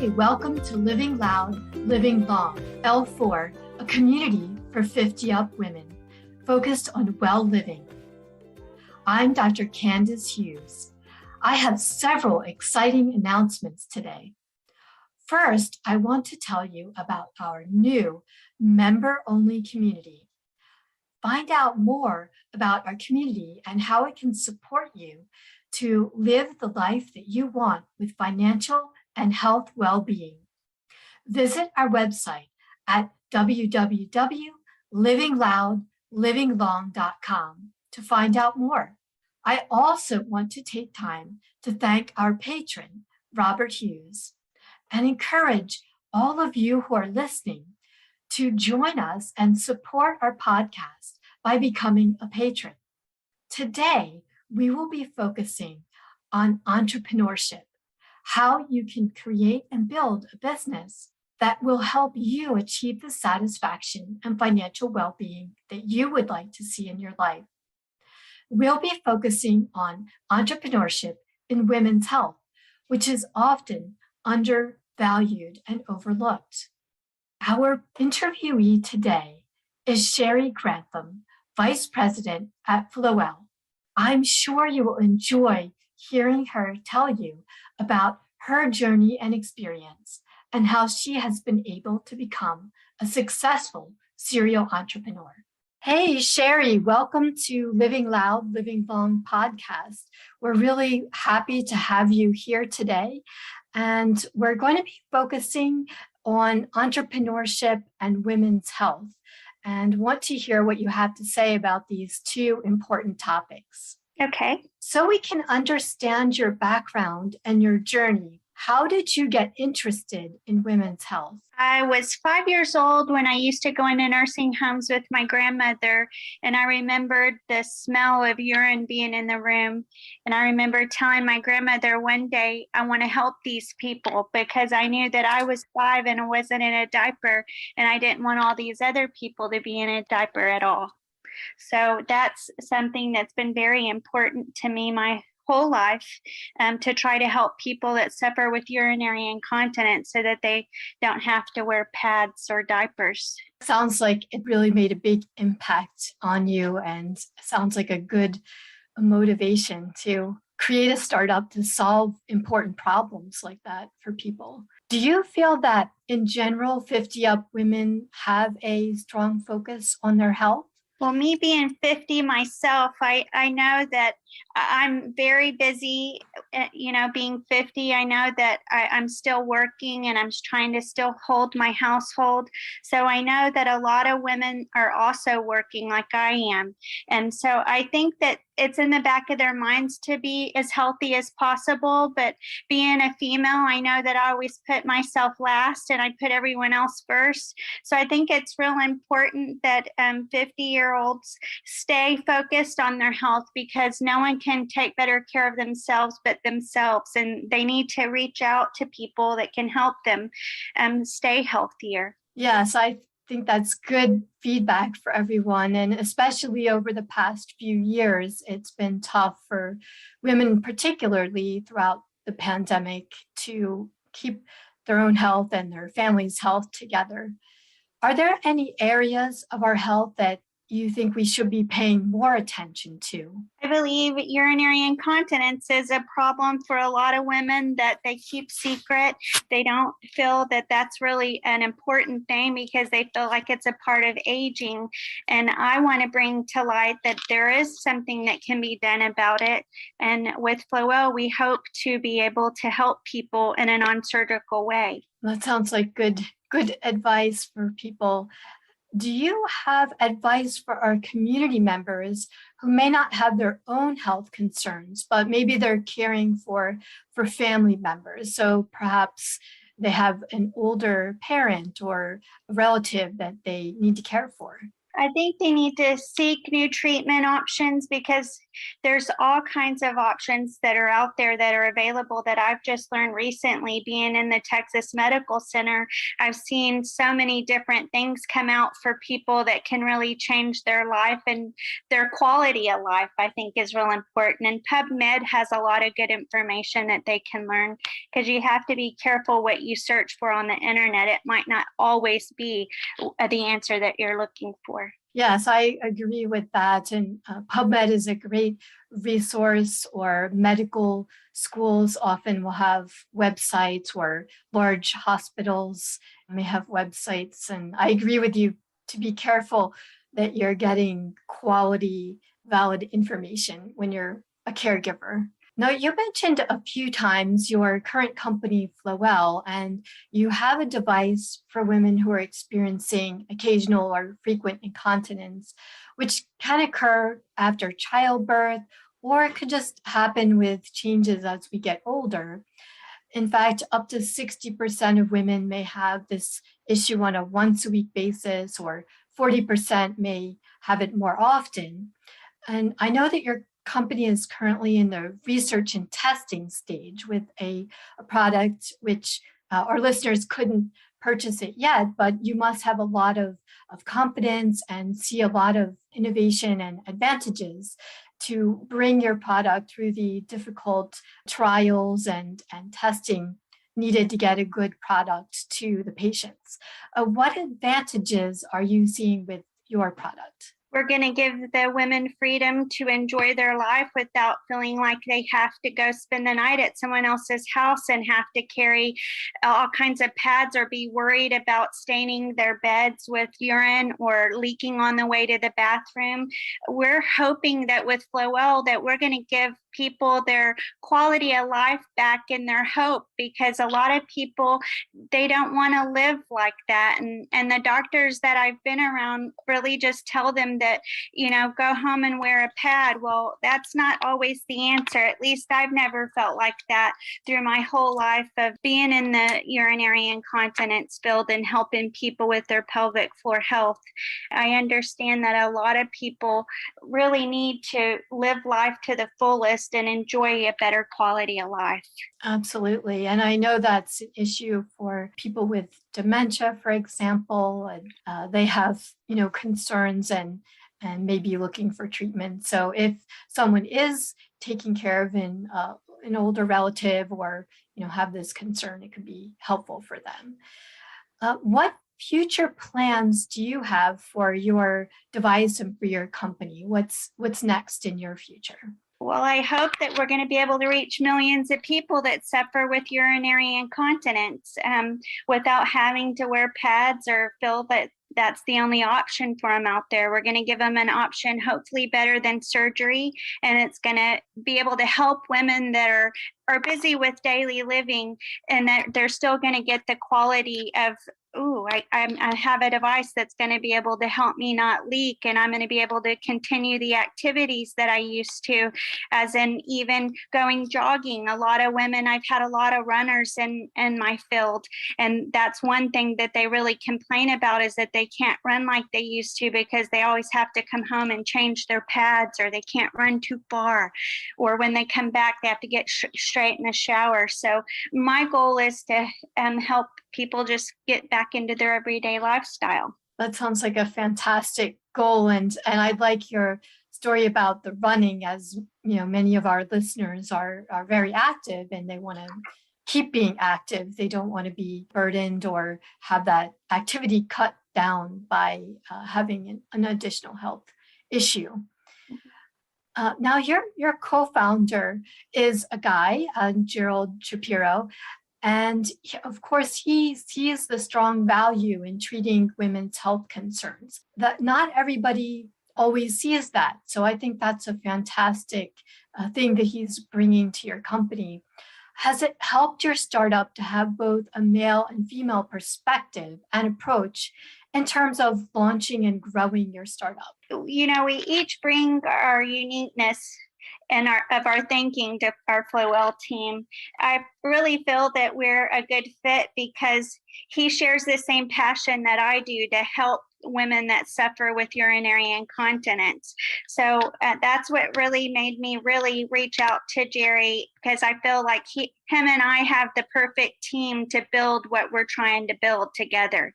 Hi, welcome to Living Loud, Living Long, L4, a community for 50-up women focused on well living. I'm Dr. Candace Hughes. I have several exciting announcements today. First, I want to tell you about our new member-only community. Find out more about our community and how it can support you to live the life that you want with financial and health well-being. Visit our website at www.livingloudlivinglong.com to find out more. I also want to take time to thank our patron, Robert Hughes, and encourage all of you who are listening to join us and support our podcast by becoming a patron. Today, we will be focusing on entrepreneurship, how you can create and build a business that will help you achieve the satisfaction and financial well-being that you would like to see in your life. We'll be focusing on entrepreneurship in women's health, which is often undervalued and overlooked. Our interviewee today is Cheri Grantham, Vice President at Floelle. I'm sure you will enjoy hearing her tell you about her journey and experience and how she has been able to become a successful serial entrepreneur. Hey, Cheri, welcome to Living Loud, Living Long podcast. We're really happy to have you here today. And we're going to be focusing on entrepreneurship and women's health, and want to hear what you have to say about these two important topics. Okay. So we can understand your background and your journey. How did you get interested in women's health? I was 5 years old when I used to go into nursing homes with my grandmother, and I remembered the smell of urine being in the room. And I remember telling my grandmother one day, I want to help these people because I knew that I was 5 and I wasn't in a diaper, and I didn't want all these other people to be in a diaper at all. So that's something that's been very important to me my whole life, to try to help people that suffer with urinary incontinence so that they don't have to wear pads or diapers. Sounds like it really made a big impact on you, and sounds like a good motivation to create a startup to solve important problems like that for people. Do you feel that in general 50-up women have a strong focus on their health? Well, me being 50 myself, I know that I'm very busy, being 50. I know that I'm still working and I'm trying to still hold my household. So I know that a lot of women are also working like I am. And so I think that it's in the back of their minds to be as healthy as possible. But being a female, I know that I always put myself last and I put everyone else first. So I think it's real important that 50-year-olds stay focused on their health, because no one can take better care of themselves but themselves. And they need to reach out to people that can help them stay healthier. Yes, I think that's good feedback for everyone. And especially over the past few years, it's been tough for women, particularly throughout the pandemic, to keep their own health and their family's health together. Are there any areas of our health that you think we should be paying more attention to? I believe urinary incontinence is a problem for a lot of women that they keep secret. They don't feel that that's really an important thing because they feel like it's a part of aging. And I want to bring to light that there is something that can be done about it. And with Floelle, we hope to be able to help people in a non-surgical way. That sounds like good advice for people. Do you have advice for our community members who may not have their own health concerns, but maybe they're caring for family members? So perhaps they have an older parent or a relative that they need to care for. I think they need to seek new treatment options because there's all kinds of options that are out there that are available that I've just learned recently being in the Texas Medical Center. I've seen so many different things come out for people that can really change their life and their quality of life, I think is real important. And PubMed has a lot of good information that they can learn because you have to be careful what you search for on the internet. It might not always be the answer that you're looking for. Yes, I agree with that. And PubMed is a great resource, or medical schools often will have websites, or large hospitals may have websites. And I agree with you to be careful that you're getting quality, valid information when you're a caregiver. Now, you mentioned a few times your current company, Floelle, and you have a device for women who are experiencing occasional or frequent incontinence, which can occur after childbirth, or it could just happen with changes as we get older. In fact, up to 60% of women may have this issue on a once a week basis, or 40% may have it more often. And I know that your company is currently in the research and testing stage with a product which our listeners couldn't purchase it yet, but you must have a lot of confidence and see a lot of innovation and advantages to bring your product through the difficult trials and testing needed to get a good product to the patients. What advantages are you seeing with your product? We're going to give the women freedom to enjoy their life without feeling like they have to go spend the night at someone else's house and have to carry all kinds of pads or be worried about staining their beds with urine or leaking on the way to the bathroom. We're hoping that with Floelle that we're going to give people their quality of life back and their hope, because a lot of people, they don't want to live like that. And the doctors that I've been around really just tell them that, go home and wear a pad. Well, that's not always the answer. At least I've never felt like that through my whole life of being in the urinary incontinence field and helping people with their pelvic floor health. I understand that a lot of people really need to live life to the fullest and enjoy a better quality of life. Absolutely. And I know that's an issue for people with dementia, for example, and they have, concerns and may be looking for treatment. So if someone is taking care of an older relative, or, have this concern, it could be helpful for them. What future plans do you have for your device and for your company? What's next in your future? Well, I hope that we're going to be able to reach millions of people that suffer with urinary incontinence without having to wear pads or feel that that's the only option for them out there. We're going to give them an option, hopefully better than surgery, and it's going to be able to help women that are busy with daily living, and that they're still going to get the quality of, I have a device that's going to be able to help me not leak, and I'm going to be able to continue the activities that I used to, as in even going jogging. A lot of women, I've had a lot of runners in my field, and that's one thing that they really complain about, is that they can't run like they used to because they always have to come home and change their pads, or they can't run too far, or when they come back they have to get straight in the shower. So my goal is to help people just get back into their everyday lifestyle. That sounds like a fantastic goal. And I like your story about the running, as many of our listeners are very active and they want to keep being active. They don't want to be burdened or have that activity cut down by having an additional health issue. Now, your co-founder is a guy, Gerald Shapiro, and of course, he sees the strong value in treating women's health concerns. That not everybody always sees that. So I think that's a fantastic thing that he's bringing to your company. Has it helped your startup to have both a male and female perspective and approach in terms of launching and growing your startup? We each bring our uniqueness and our thinking to our Floelle team. I really feel that we're a good fit because he shares the same passion that I do to help women that suffer with urinary incontinence. So that's what really made me really reach out to Jerry, because I feel like him and I have the perfect team to build what we're trying to build together.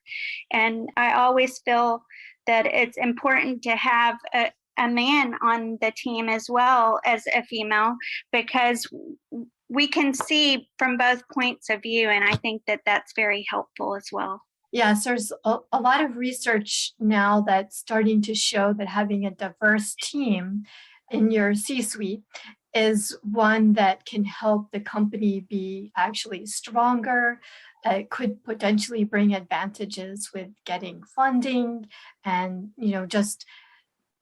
And I always feel that it's important to have a man on the team as well as a female, because we can see from both points of view. And I think that that's very helpful as well. Yes, there's a lot of research now that's starting to show that having a diverse team in your C-suite is one that can help the company be actually stronger. It could potentially bring advantages with getting funding and, just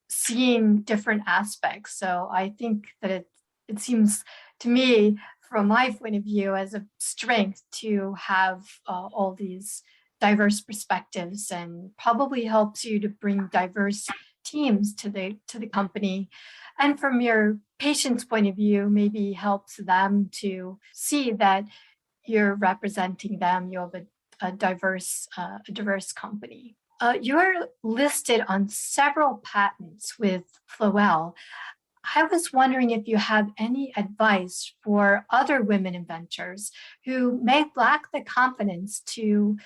seeing different aspects. So I think that it seems to me, from my point of view, as a strength to have all these diverse perspectives, and probably helps you to bring diverse teams to the company. And from your patient's point of view, maybe helps them to see that you're representing them. You have a diverse company. You're listed on several patents with Floelle. I was wondering if you have any advice for other women inventors who may lack the confidence to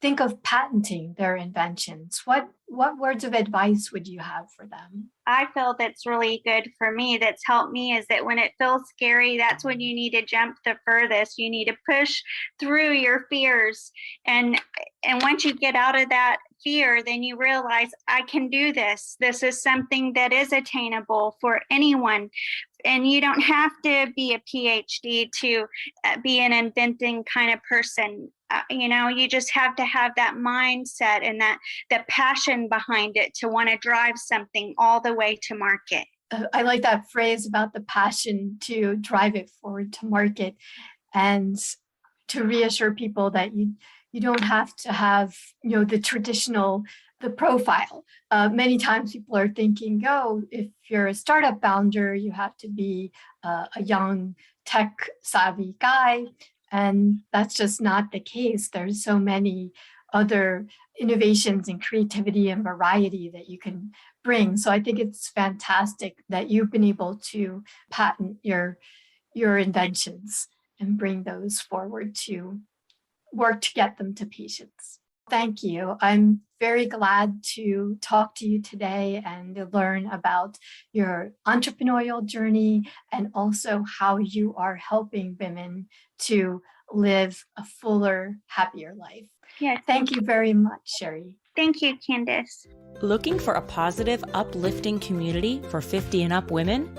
think of patenting their inventions. What words of advice would you have for them? I feel that's really good for me, that's helped me, is that when it feels scary, that's when you need to jump the furthest. You need to push through your fears. And once you get out of that fear, then you realize, I can do this. This is something that is attainable for anyone. And you don't have to be a PhD to be an inventing kind of person. You just have to have that mindset and the passion behind it to want to drive something all the way to market. I like that phrase about the passion to drive it forward to market, and to reassure people that you don't have to have, the traditional, the profile. Many times people are thinking, if you're a startup founder, you have to be a young tech savvy guy. And that's just not the case. There's so many other innovations and creativity and variety that you can bring. So I think it's fantastic that you've been able to patent your inventions and bring those forward to work to get them to patients. Thank you. I'm very glad to talk to you today and to learn about your entrepreneurial journey, and also how you are helping women to live a fuller, happier life. Yeah. Thank you very much, Cheri. Thank you, Candace. Looking for a positive, uplifting community for 50 and up women?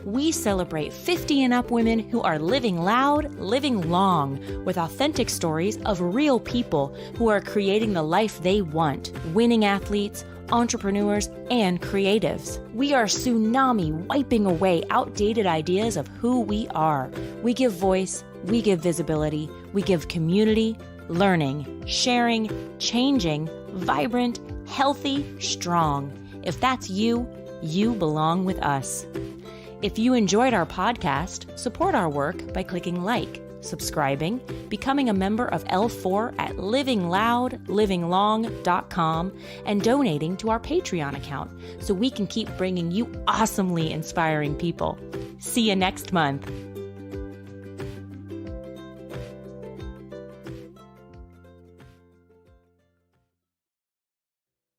We celebrate 50 and up women who are living loud, living long, with authentic stories of real people who are creating the life they want, winning athletes, entrepreneurs, and creatives. We are tsunami wiping away outdated ideas of who we are. We give voice, we give visibility, we give community, learning, sharing, changing, vibrant, healthy, strong. If that's you, you belong with us. If you enjoyed our podcast, support our work by clicking like, subscribing, becoming a member of L4 at livingloud.livinglong.com, and donating to our Patreon account so we can keep bringing you awesomely inspiring people. See you next month.